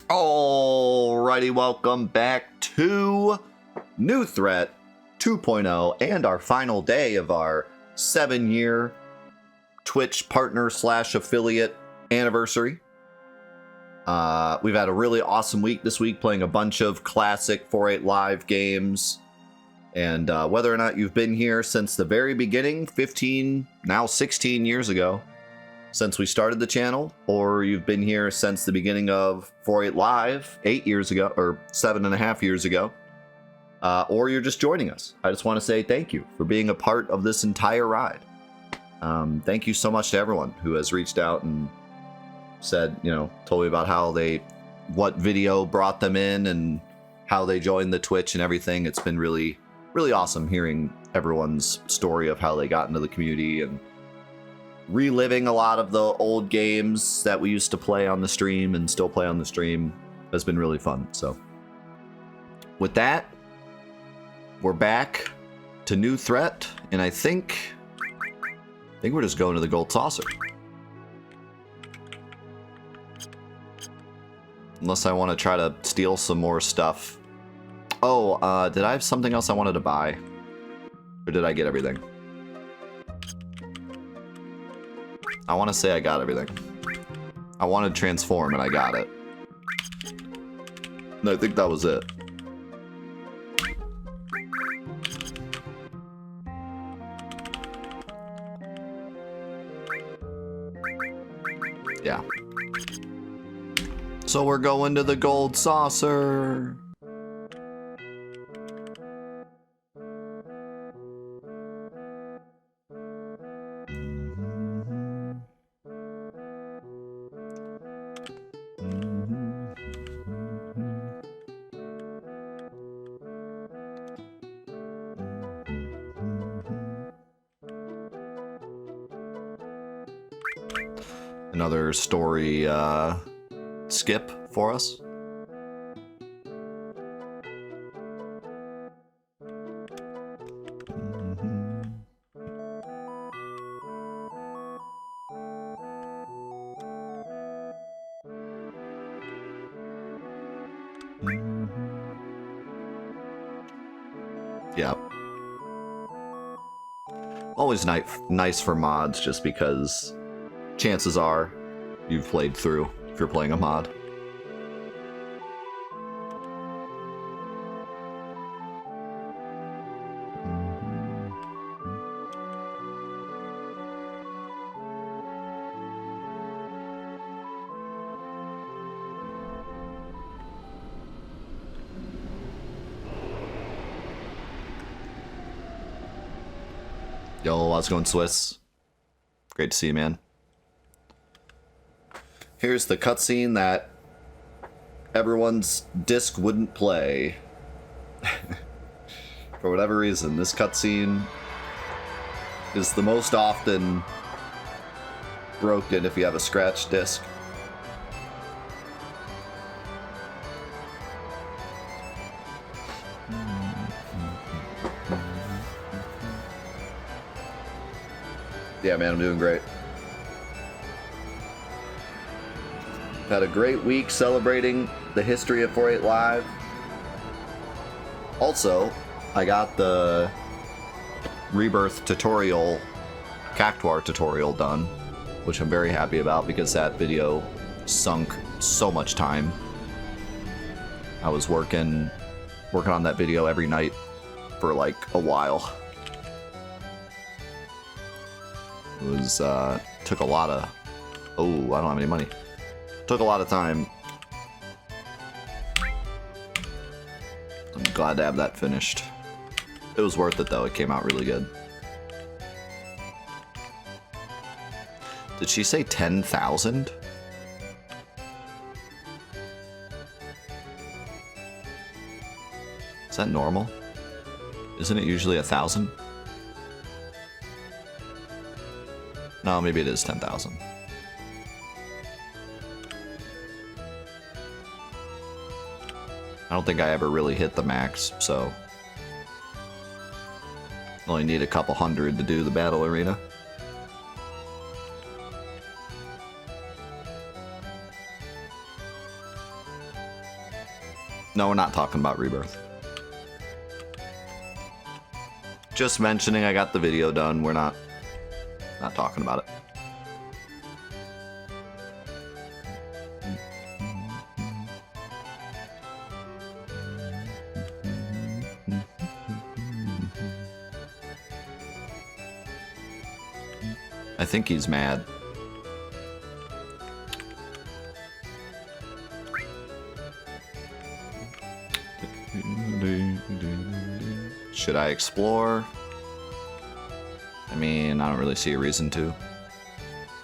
Alrighty, welcome back to New Threat 2.0 and our final day of our 7-year Twitch partner / affiliate anniversary. We've had a really awesome week this week, playing a bunch of classic 4.8 live games. And whether or not you've been here since the very beginning, 15, now 16 years ago, since we started the channel, or you've been here since the beginning of 4.8 Live 8 years ago, or 7.5 years ago, or you're just joining us, I just want to say thank you for being a part of this entire ride. Thank you so much to everyone who has reached out and said, told me about what video brought them in and how they joined the Twitch and everything. It's been really, really awesome hearing everyone's story of how they got into the community and reliving a lot of the old games that we used to play on the stream and still play on the stream has been really fun. So with that, we're back to New Threat, and I think we're just going to the Gold Saucer. Unless I want to try to steal some more stuff. Oh, did I have something else I wanted to buy? Or did I get everything? I want to say I got everything. I wanted transform and I got it. No, I think that was it. Yeah. So we're going to the Gold Saucer. Another story skip for us. Yeah. Always nice for mods, just because chances are you've played through if you're playing a mod. Yo, how's it going, Swiss? Great to see you, man. Here's the cutscene that everyone's disc wouldn't play. For whatever reason, this cutscene is the most often broken if you have a scratched disc. Yeah, man, I'm doing great. Had a great week celebrating the history of 4.8 Live. Also, I got the Rebirth tutorial, Cactuar tutorial done, which I'm very happy about because that video sunk so much time. I was working on that video every night for like a while. It was, took a lot of... Oh, I don't have any money. Took a lot of time. I'm glad to have that finished. It was worth it though, it came out really good. Did she say 10,000? Is that normal? Isn't it usually 1,000? No, maybe it is 10,000. I don't think I ever really hit the max, so only need a couple hundred to do the battle arena. No, we're not talking about Rebirth. Just mentioning I got the video done. We're not talking about it. I think he's mad. Should I explore? I mean, I don't really see a reason to.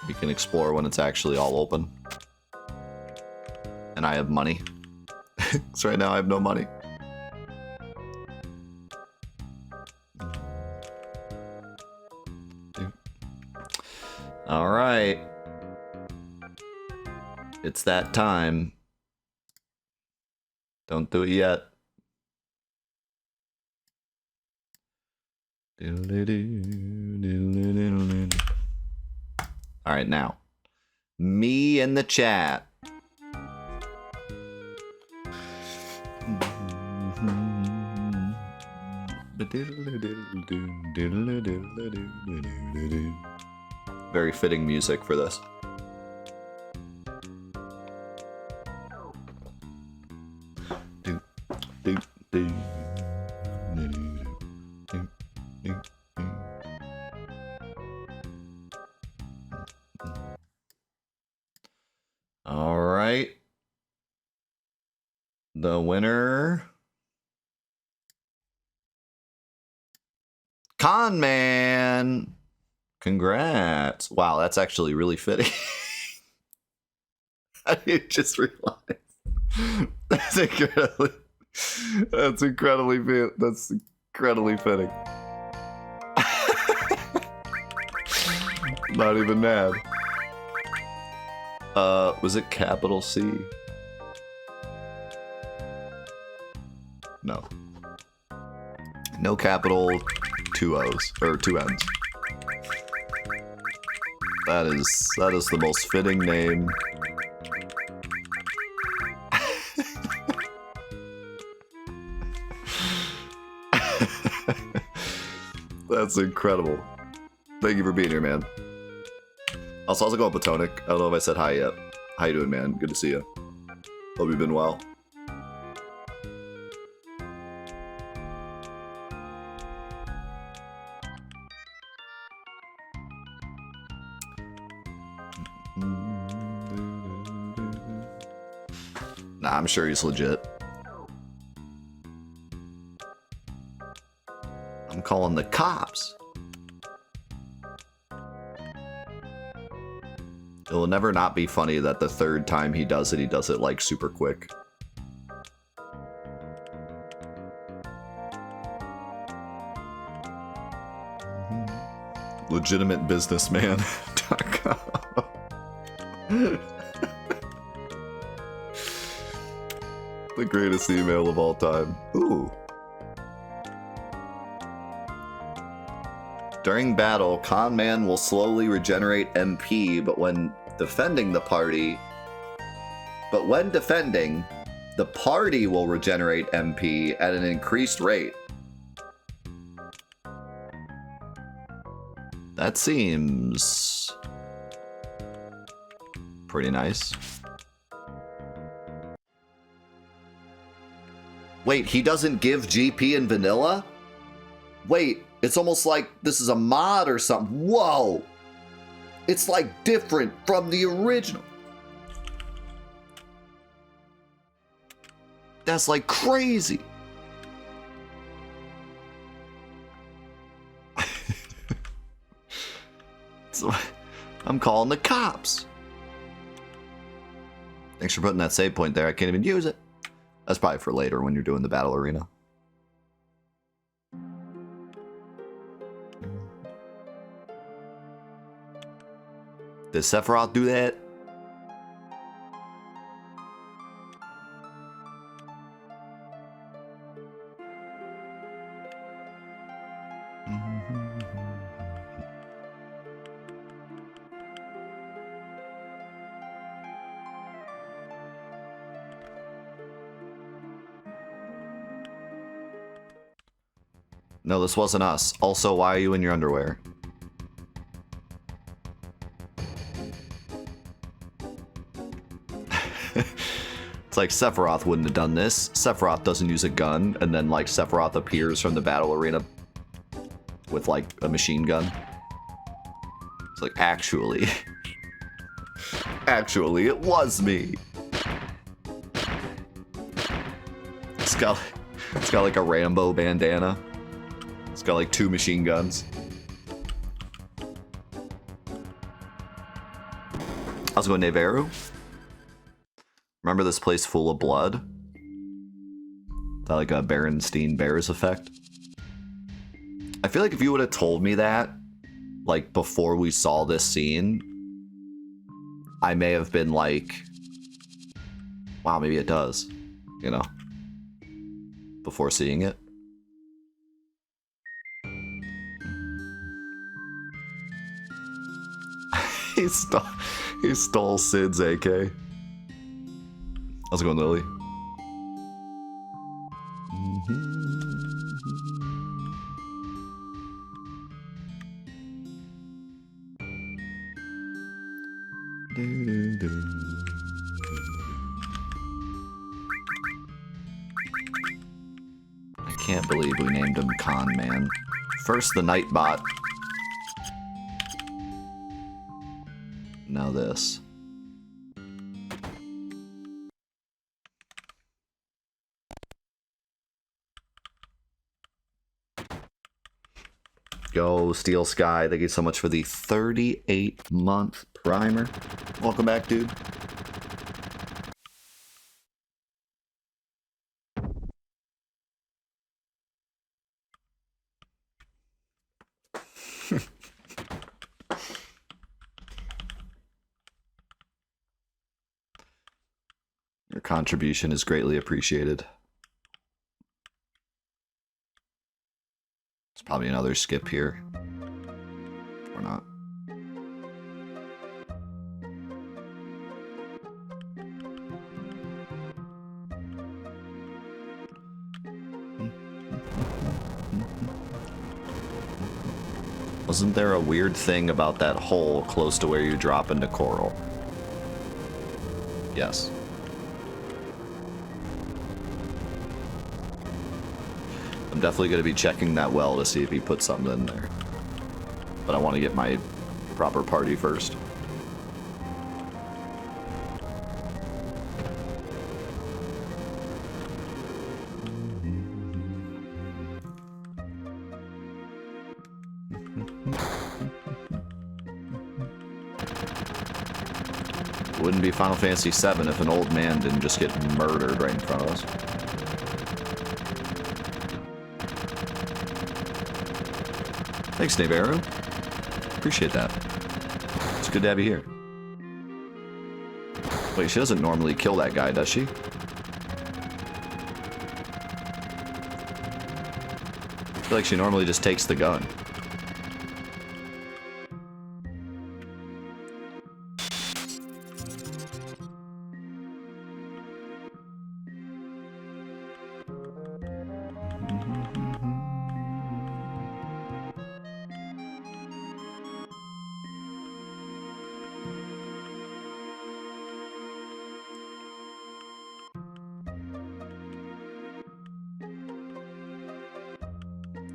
We can explore when it's actually all open. And I have money. So right now I have no money. All right. It's that time. Don't do it yet. All right, now. Me in the chat. Very fitting music for this. All right. The winner. Con Man. Congrats. Wow, that's actually really fitting. I just realized. That's incredibly fitting. Not even mad. Was it capital C? No. No capital, 2 O's, or 2 N's. That is the most fitting name. That's incredible. Thank you for being here, man. Also, how's it going, Platonic? I don't know if I said hi yet. How you doing, man? Good to see you. Hope you've been well. Nah, I'm sure he's legit. I'm calling the cops. It will never not be funny that the third time he does it like super quick. Legitimate businessman. The greatest email of all time. Ooh. During battle, Con Man will slowly regenerate MP, but when defending, the party will regenerate MP at an increased rate. That seems pretty nice. Wait, he doesn't give GP in vanilla? Wait, it's almost like this is a mod or something. Whoa! It's like different from the original. That's like crazy. So, I'm calling the cops. Thanks for putting that save point there. I can't even use it. That's probably for later when you're doing the battle arena. Did Sephiroth do that? No, this wasn't us. Also, why are you in your underwear? It's like Sephiroth wouldn't have done this. Sephiroth doesn't use a gun, and then like Sephiroth appears from the battle arena with like a machine gun. It's like, actually, actually, it was me. It's got like a Rambo bandana. It's got like 2 machine guns. How's it going, Neveru? Remember this place full of blood? That like a Berenstein Bears effect? I feel like if you would have told me that, like before we saw this scene, I may have been like, wow, maybe it does, you know, before seeing it. He stole Sid's AK. How's it going, Lily? I can't believe we named him Con Man. First the Nightbot. Now this. Go, Steel Sky. Thank you so much for the 38-month primer. Welcome back, dude. Your contribution is greatly appreciated. There's probably another skip here. Or not. Wasn't there a weird thing about that hole close to where you drop into coral? Yes. I'm definitely going to be checking that well to see if he put something in there. But I want to get my proper party first. It wouldn't be Final Fantasy VII if an old man didn't just get murdered right in front of us. Thanks, Neveru. Appreciate that. It's good to have you here. Wait, she doesn't normally kill that guy, does she? I feel like she normally just takes the gun.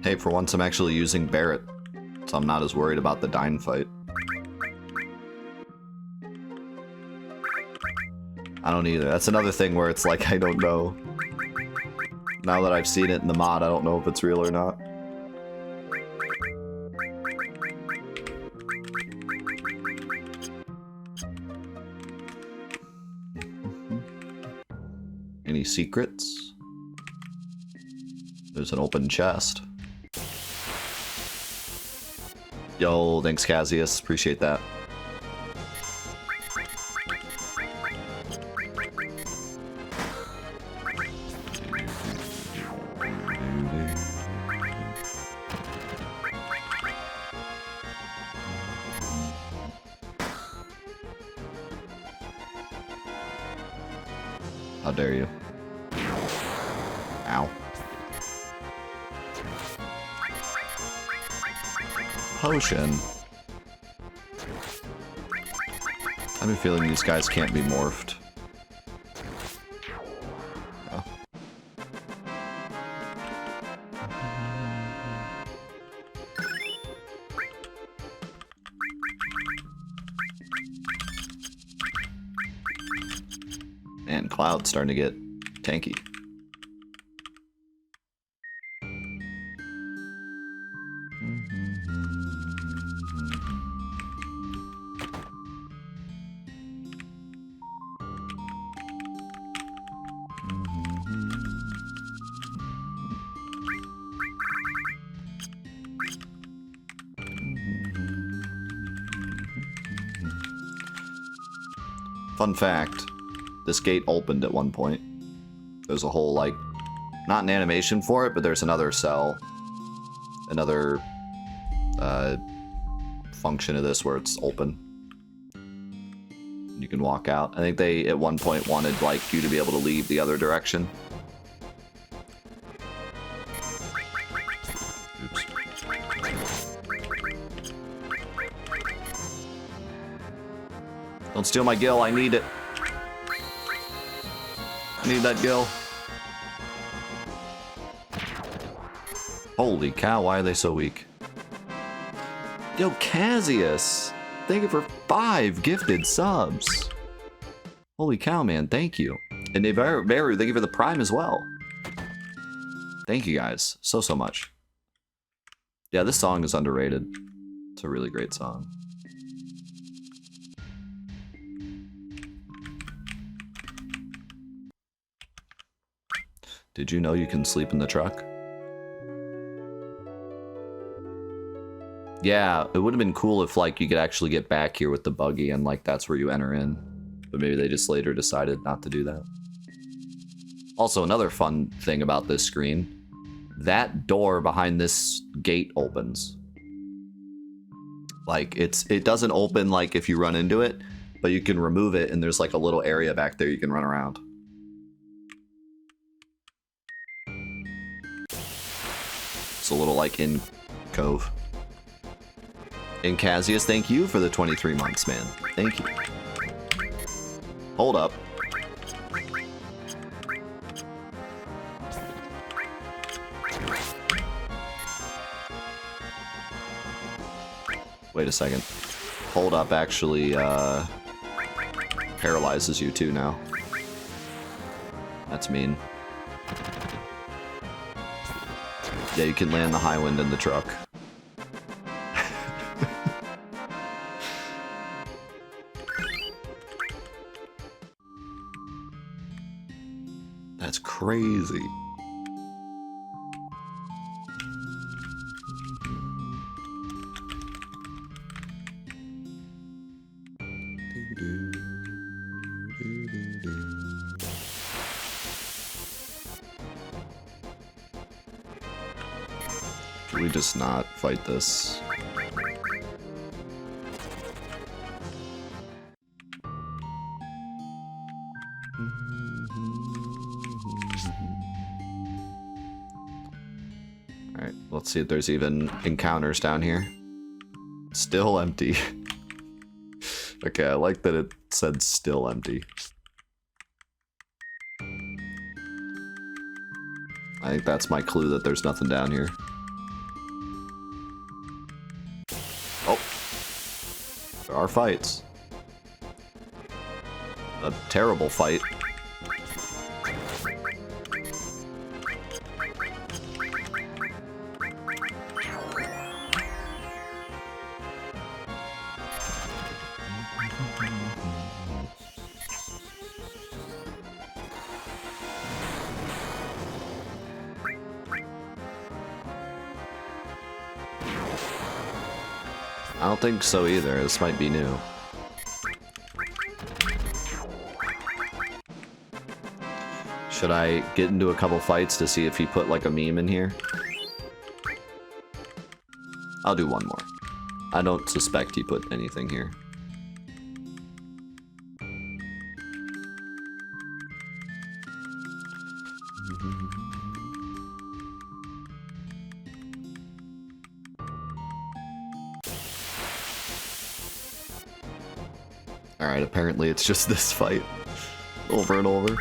Hey, for once I'm actually using Barret, so I'm not as worried about the Dyne fight. I don't either. That's another thing where it's like, I don't know. Now that I've seen it in the mod, I don't know if it's real or not. Any secrets? There's an open chest. Yo, thanks, Cassius. Appreciate that. How dare you? Ow. potion. I have a feeling these guys can't be morphed. Oh. Man, Cloud's starting to get tanky. Fun fact, this gate opened at one point. There's a whole, like, not an animation for it, but there's another cell. Another function of this where it's open. You can walk out. I think they, at one point, wanted, like, you to be able to leave the other direction. Oops. Don't steal my gill, I need it. I need that gill. Holy cow, why are they so weak? Yo, Cassius! Thank you for 5 gifted subs. Holy cow, man, thank you. And Veru, thank you for the Prime as well. Thank you guys so much. Yeah, this song is underrated. It's a really great song. Did you know you can sleep in the truck? Yeah, it would have been cool if, like, you could actually get back here with the buggy and, like, that's where you enter in. But maybe they just later decided not to do that. Also, another fun thing about this screen, that door behind this gate opens. Like, it doesn't open, like, if you run into it, but you can remove it and there's, like, a little area back there you can run around. It's a little, like, in cove. And Cassius, thank you for the 23 months, man. Thank you. Hold up. Wait a second. Hold up actually paralyzes you too now. That's mean. Yeah, you can land the high wind in the truck. That's crazy. Should we just not fight this? Alright, let's see if there's even encounters down here. Still empty. Okay, I like that it said still empty. I think that's my clue that there's nothing down here. Oh. There are fights. A terrible fight. I don't think so either. This might be new. Should I get into a couple fights to see if he put like a meme in here? I'll do one more. I don't suspect he put anything here. Alright, apparently it's just this fight. Over and over.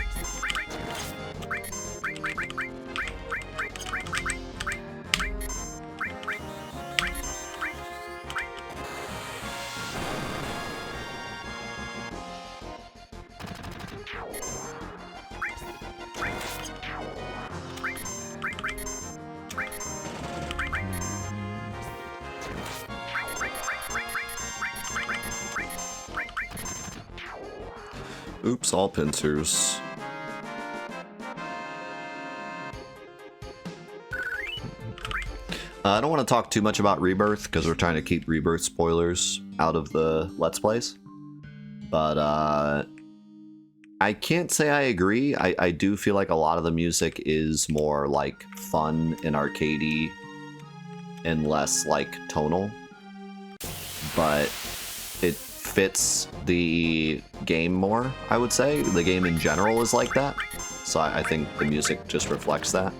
Oops, all pincers. I don't want to talk too much about Rebirth, because we're trying to keep Rebirth spoilers out of the Let's Plays. But, I can't say I agree. I do feel like a lot of the music is more, like, fun and arcadey and less, like, tonal. But it fits the game more, I would say. The game in general is like that. So I think the music just reflects that.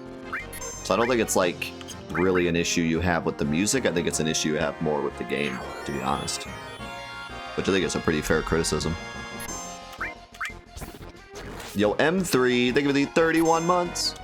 So I don't think it's, like, really an issue you have with the music. I think it's an issue you have more with the game, to be honest. Which I think is a pretty fair criticism. Yo, M3, thank you for the 31 months.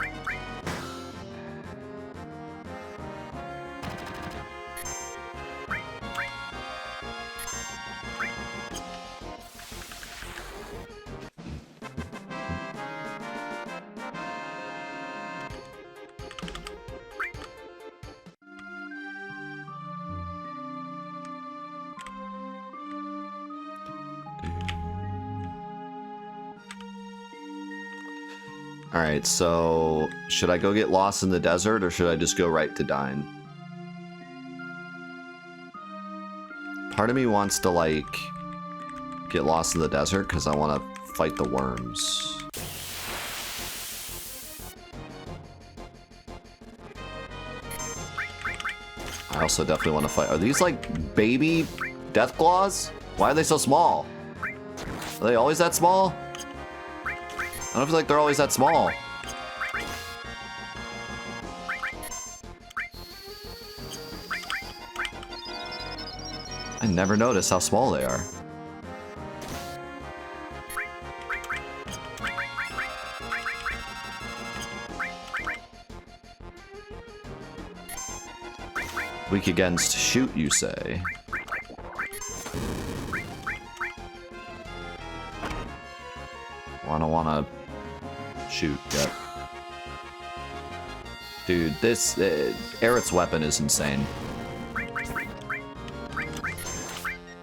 Alright, so should I go get lost in the desert or should I just go right to Dine? Part of me wants to, like, get lost in the desert because I want to fight the worms. I also definitely want to fight. Are these, like, baby death claws? Why are they so small? Are they always that small? I don't feel like they're always that small. I never noticed how small they are. Weak against shoot, you say? I don't wanna shoot yet. Dude, this Aerith's weapon is insane.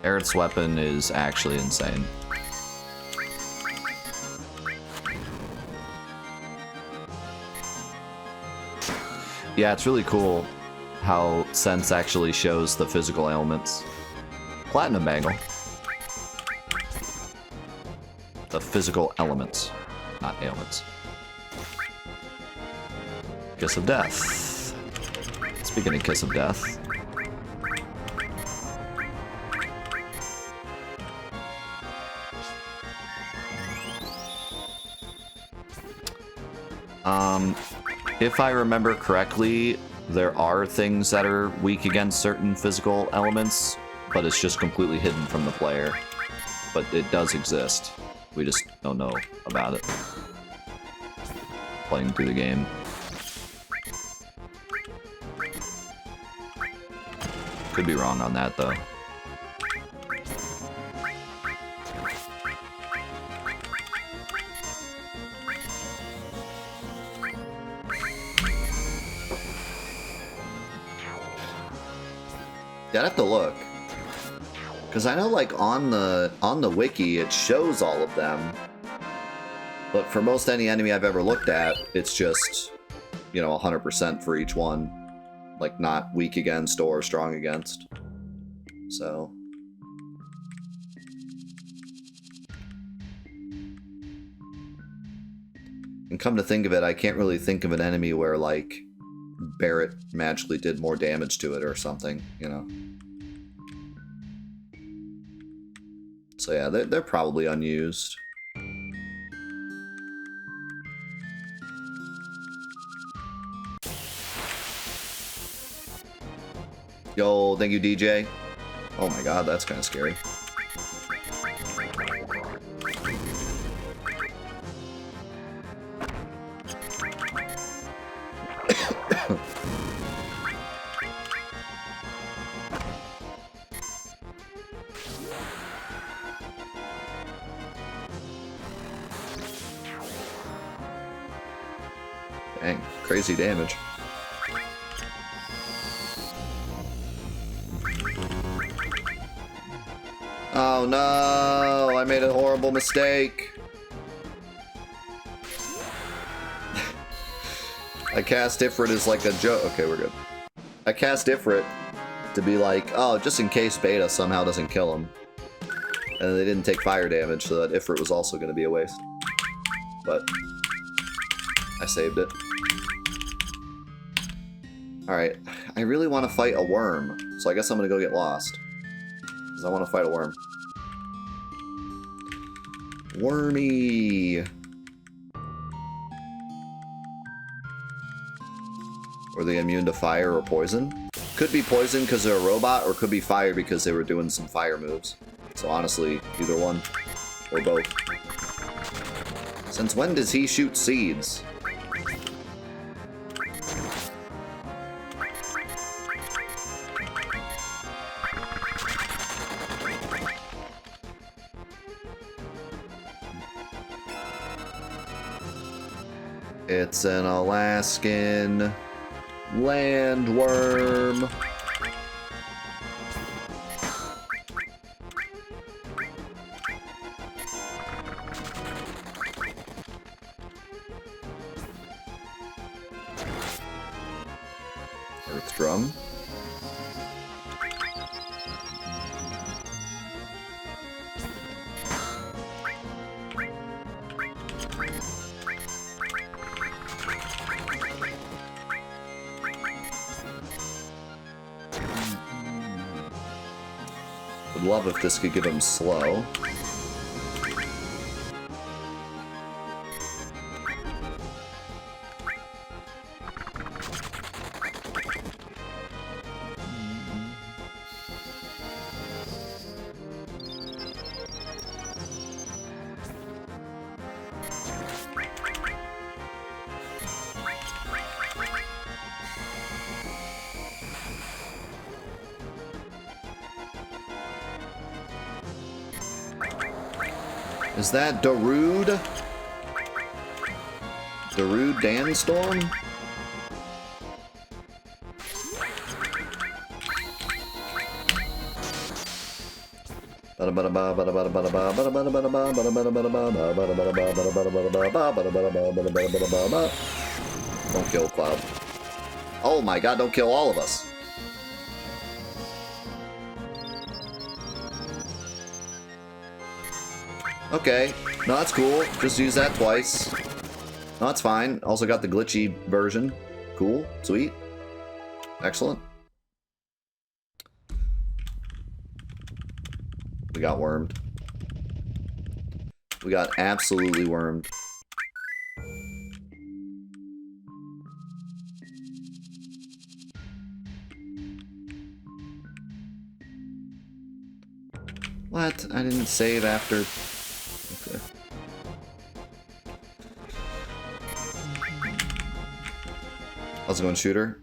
Aerith's weapon is actually insane. Yeah, it's really cool how Sense actually shows the physical ailments. Platinum Bangle. The physical elements, not ailments. Kiss of Death. Speaking of Kiss of Death. If I remember correctly, there are things that are weak against certain physical elements, but it's just completely hidden from the player. But it does exist. We just don't know about it. Playing through the game. Could be wrong on that, though. Yeah, I'd have to look. Because I know, like, on the wiki, it shows all of them. But for most any enemy I've ever looked at, it's just, you know, 100% for each one. Like, not weak against or strong against. So. And come to think of it, I can't really think of an enemy where, like, Barret magically did more damage to it or something, you know? So yeah, they're probably unused. Yo, thank you, DJ. Oh my god, that's kind of scary. Dang, crazy damage. Oh no, I made a horrible mistake. I cast Ifrit as like a joke. Okay, we're good. I cast Ifrit to be like, oh, just in case Beta somehow doesn't kill him. And they didn't take fire damage, so that Ifrit was also going to be a waste. But I saved it. Alright, I really want to fight a worm, so I guess I'm going to go get lost. Because I want to fight a worm. Wormy! Were they immune to fire or poison? Could be poison because they're a robot, or could be fire because they were doing some fire moves. So honestly, either one. Or both. Since when does he shoot seeds? It's an Alaskan landworm. Earth drum. Would love if this could give him slow. Is that Darude? Darude Danstorm? Don't kill Cloud. Oh my god, don't kill all of us. Okay, no, that's cool. Just use that twice. No, that's fine. Also got the glitchy version. Cool, sweet. Excellent. We got wormed. We got absolutely wormed. What? I didn't save after... Okay. How's it going, shooter?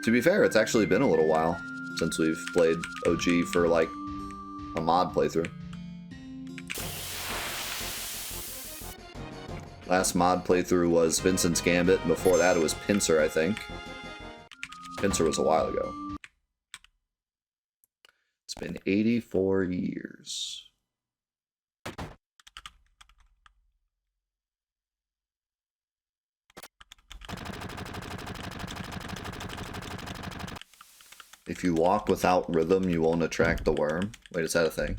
To be fair, it's actually been a little while since we've played OG for, like, a mod playthrough. Last mod playthrough was Vincent's Gambit, and before that it was Pincer, I think. Pincer was a while ago. It's been 84 years. If you walk without rhythm, you won't attract the worm. Wait, is that a thing?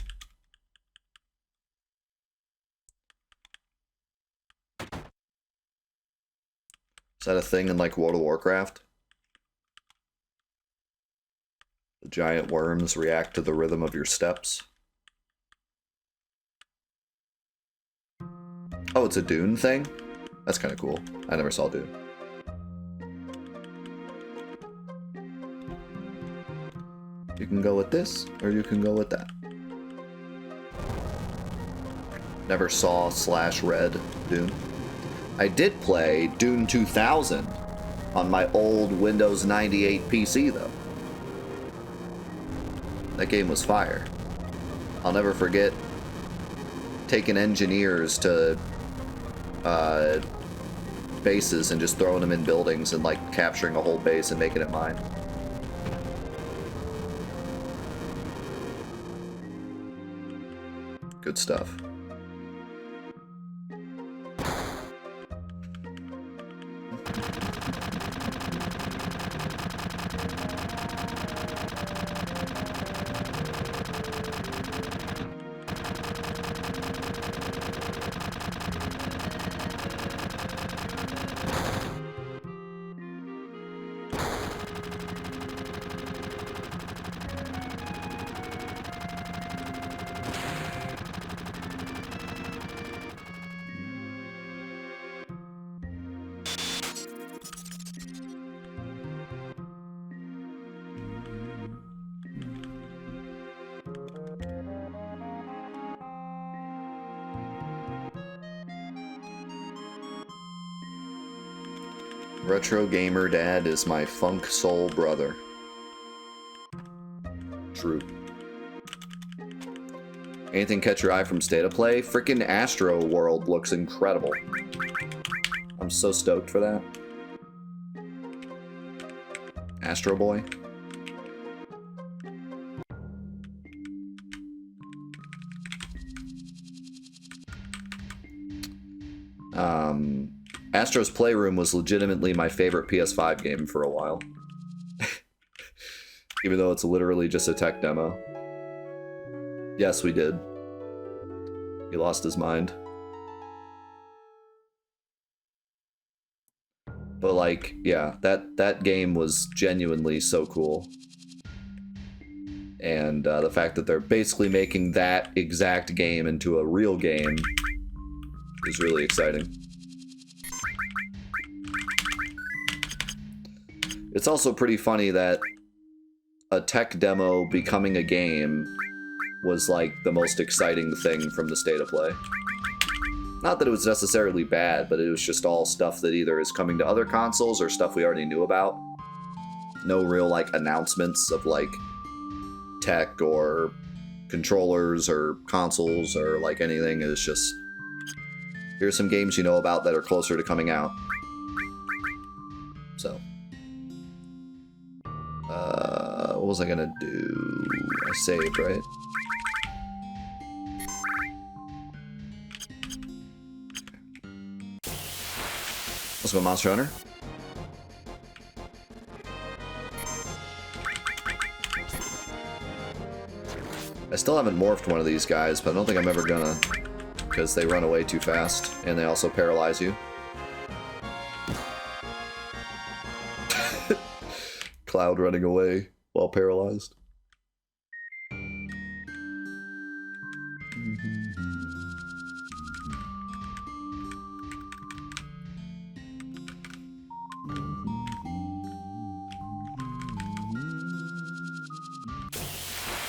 Is that a thing in, like, World of Warcraft? The giant worms react to the rhythm of your steps. Oh, it's a Dune thing? That's kind of cool. I never saw Dune. You can go with this, or you can go with that. Never saw /Red Dune. I did play Dune 2000 on my old Windows 98 PC, though. That game was fire. I'll never forget taking engineers to bases and just throwing them in buildings and like capturing a whole base and making it mine. Good stuff. Retro gamer dad is my funk soul brother. True. Anything catch your eye from State of Play? Frickin' Astro World looks incredible. I'm so stoked for that. Astro Boy. Astro's Playroom was legitimately my favorite PS5 game for a while. Even though it's literally just a tech demo. Yes, we did. He lost his mind. But like, yeah, that game was genuinely so cool. And the fact that they're basically making that exact game into a real game is really exciting. It's also pretty funny that a tech demo becoming a game was like the most exciting thing from the State of Play. Not that it was necessarily bad, but it was just all stuff that either is coming to other consoles or stuff we already knew about. No real like announcements of like tech or controllers or consoles or like anything. It's just, here's some games you know about that are closer to coming out. So. What was I gonna do? I saved, right? Let's go Monster Hunter. I still haven't morphed one of these guys, but I don't think I'm ever gonna, because they run away too fast, and they also paralyze you. Cloud running away while paralyzed.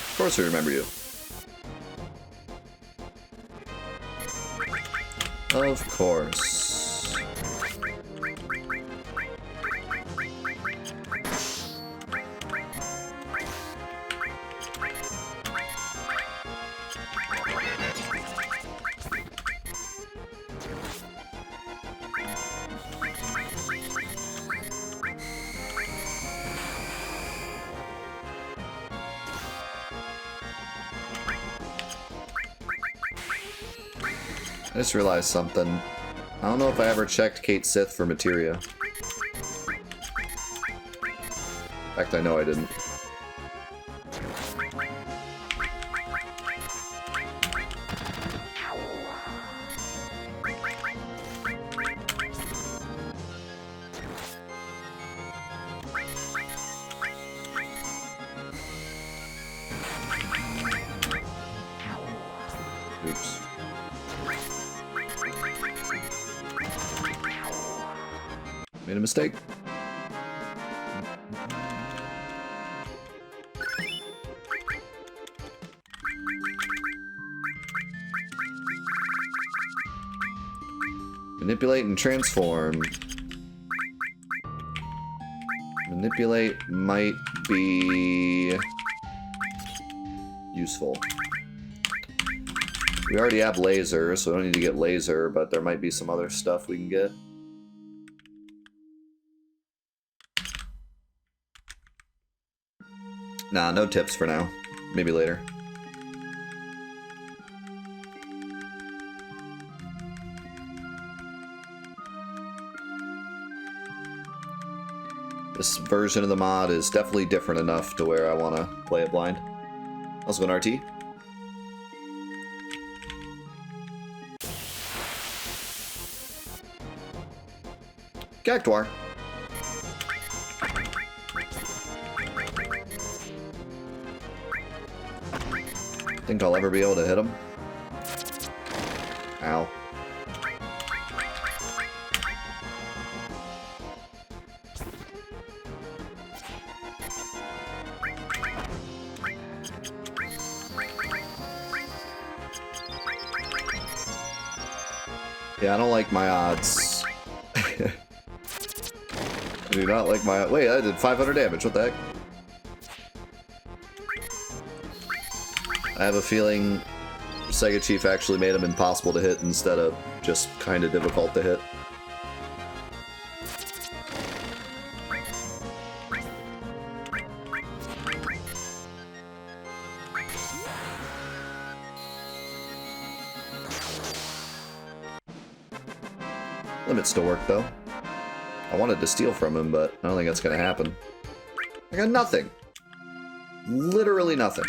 Of course I remember you. Of course. I just realized something. I don't know if I ever checked Kate Sith for materia. In fact, I know I didn't. Oops. Made a mistake. Manipulate and transform. Manipulate might be useful. We already have laser, so we don't need to get laser, but there might be some other stuff we can get. Nah, no tips for now. Maybe later. This version of the mod is definitely different enough to where I want to play it blind. Let's go an RT. Cactuar. Think I'll ever be able to hit him? Ow. Yeah, I don't like my odds. I do not like my... Wait, I did 500 damage. What the heck? I have a feeling Sega Chief actually made him impossible to hit instead of just kind of difficult to hit. Limit still work though. I wanted to steal from him, but I don't think that's gonna happen. I got nothing. Literally nothing.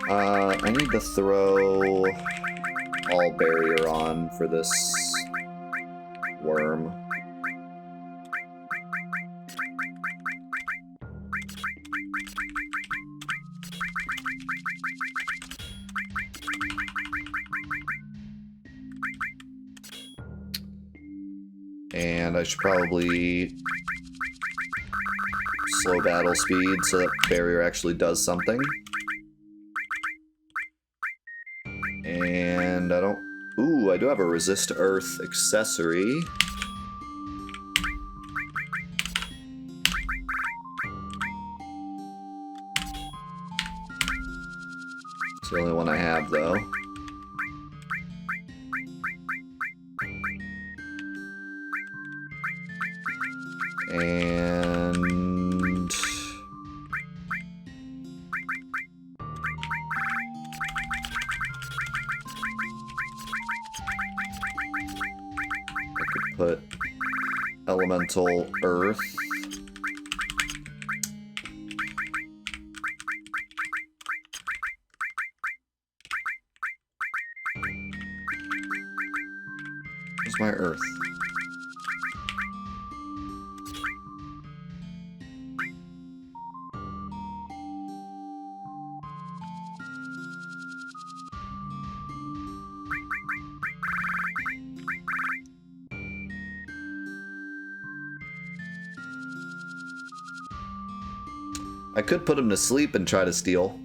I need to throw all barrier on for this worm. And I should probably slow battle speed so that barrier actually does something. And I don't... Ooh, I do have a resist earth accessory. It's the only one I have, though. And... I could put elemental earth. Where's my earth? I could put him to sleep and try to steal.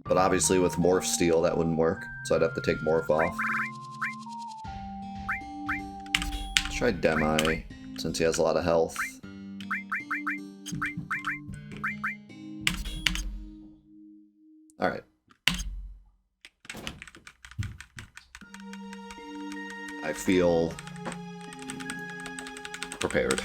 But obviously with Morph Steal that wouldn't work, so I'd have to take Morph off. Let's try Demi, since he has a lot of health. Alright. I feel prepared.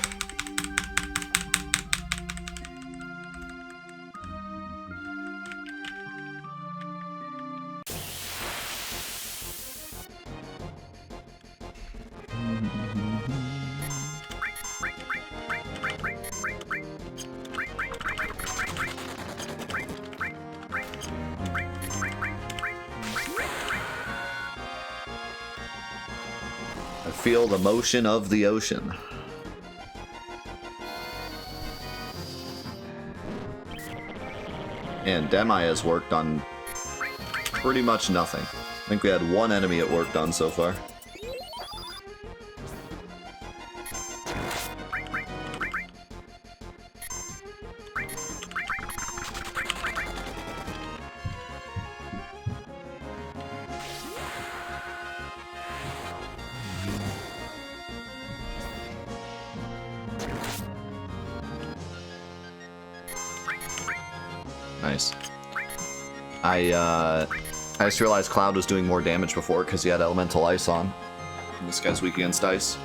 Feel the motion of the ocean. And Demi has worked on pretty much nothing. I think we had one enemy it worked on so far. Nice. I just realized Cloud was doing more damage before because he had Elemental Ice on. And this guy's weak against ice.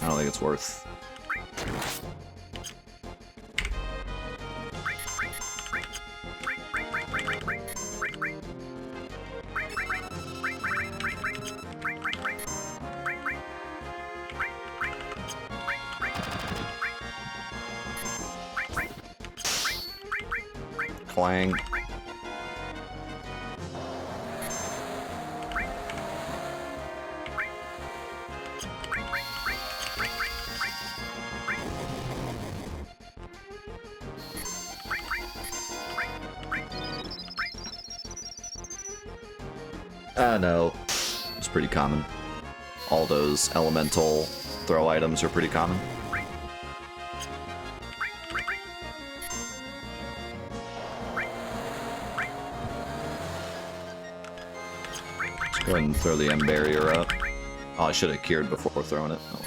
I don't think it's worth. Clang. No. It's pretty common. All those elemental throw items are pretty common. Let's go ahead and throw the M barrier up. Oh, I should have cured before throwing it. Oh.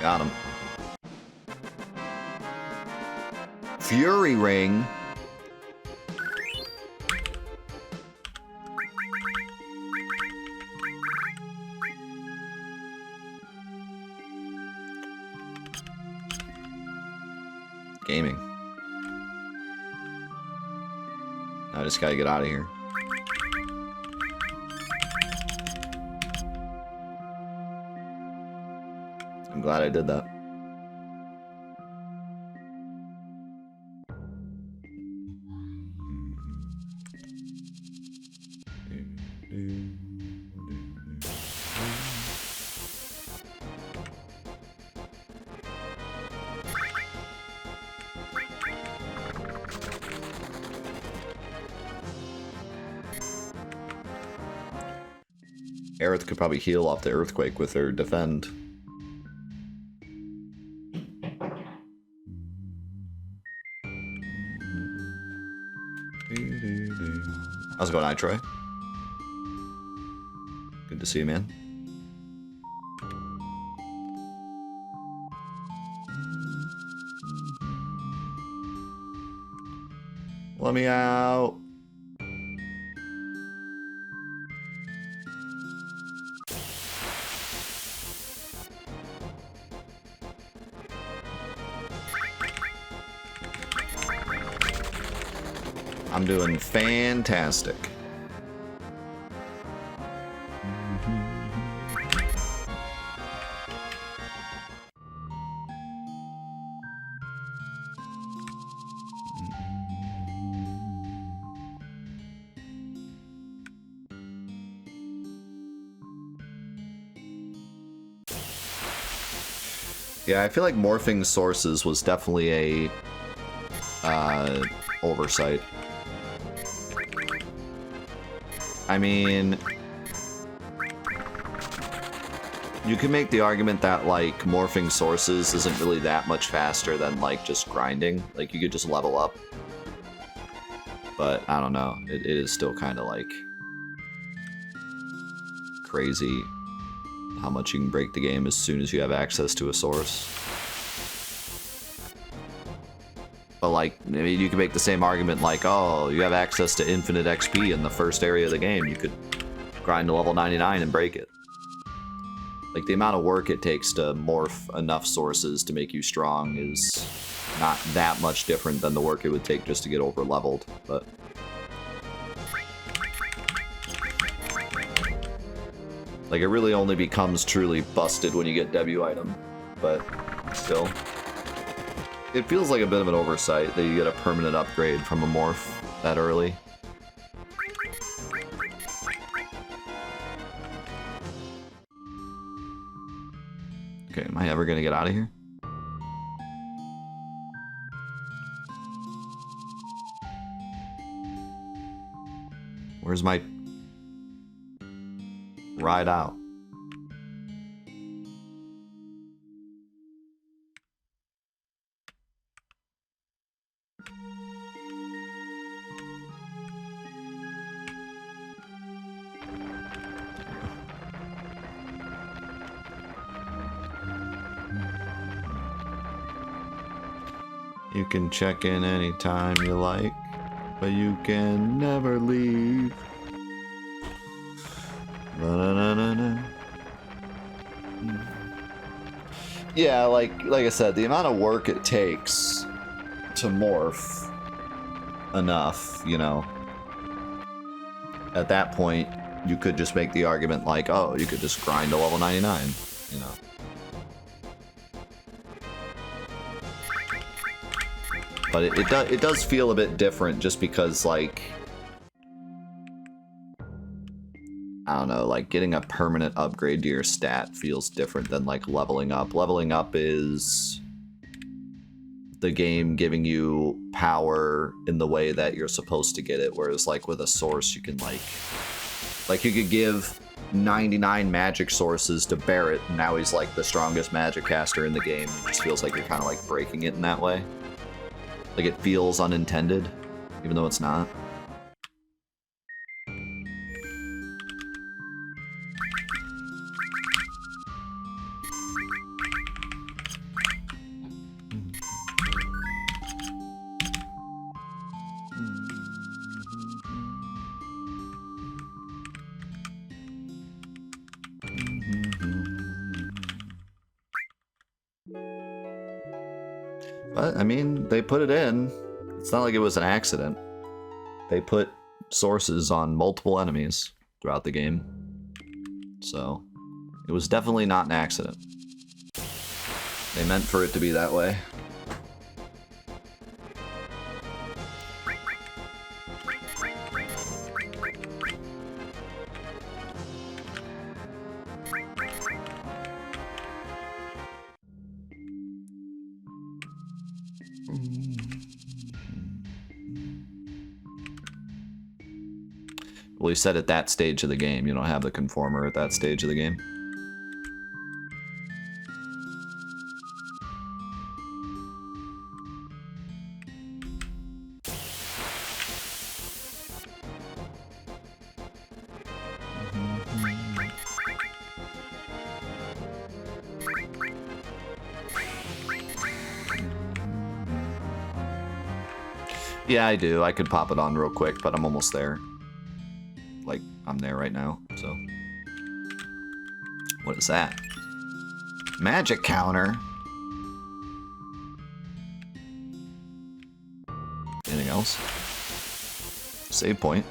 Got him. Fury Ring. Gaming. I just gotta get out of here. I'm glad I did that. Aerith could probably heal off the Earthquake with her defend. How's it going, Troy? Good to see you, man. Let me out. I'm doing fantastic. Yeah, I feel like morphing sources was definitely a oversight. I mean, you can make the argument that, like, morphing sources isn't really that much faster than, like, just grinding. Like, you could just level up. But, I don't know. It is still kind of, like, crazy how much you can break the game as soon as you have access to a source. But, like, I mean, you can make the same argument like, oh, you have access to infinite XP in the first area of the game. You could grind to level 99 and break it. Like, the amount of work it takes to morph enough sources to make you strong is not that much different than the work it would take just to get over-leveled, but... like, it really only becomes truly busted when you get debut item, but still. It feels like a bit of an oversight that you get a permanent upgrade from a morph that early. Okay, am I ever gonna get out of here? Where's my ride out? You can check in anytime you like, but you can never leave. Ba-da-da-da-da. Yeah, like I said, the amount of work it takes to morph enough, you know. At that point, you could just make the argument like, oh, you could just grind to level 99, you know. But it does feel a bit different just because, like, I don't know, like getting a permanent upgrade to your stat feels different than like leveling up. Leveling up is the game giving you power in the way that you're supposed to get it, whereas like with a source you can like you could give 99 magic sources to Barrett and now he's like the strongest magic caster in the game. It just feels like you're kind of like breaking it in that way. Like it feels unintended, even though it's not. But, I mean, they put it in. It's not like it was an accident. They put sources on multiple enemies throughout the game. So, it was definitely not an accident. They meant for it to be that way. Well, you said at that stage of the game. You don't have the conformer at that stage of the game. Yeah, I do. I could pop it on real quick, but I'm almost there. Like, I'm there right now, so. What is that? Magic counter? Anything else? Save point.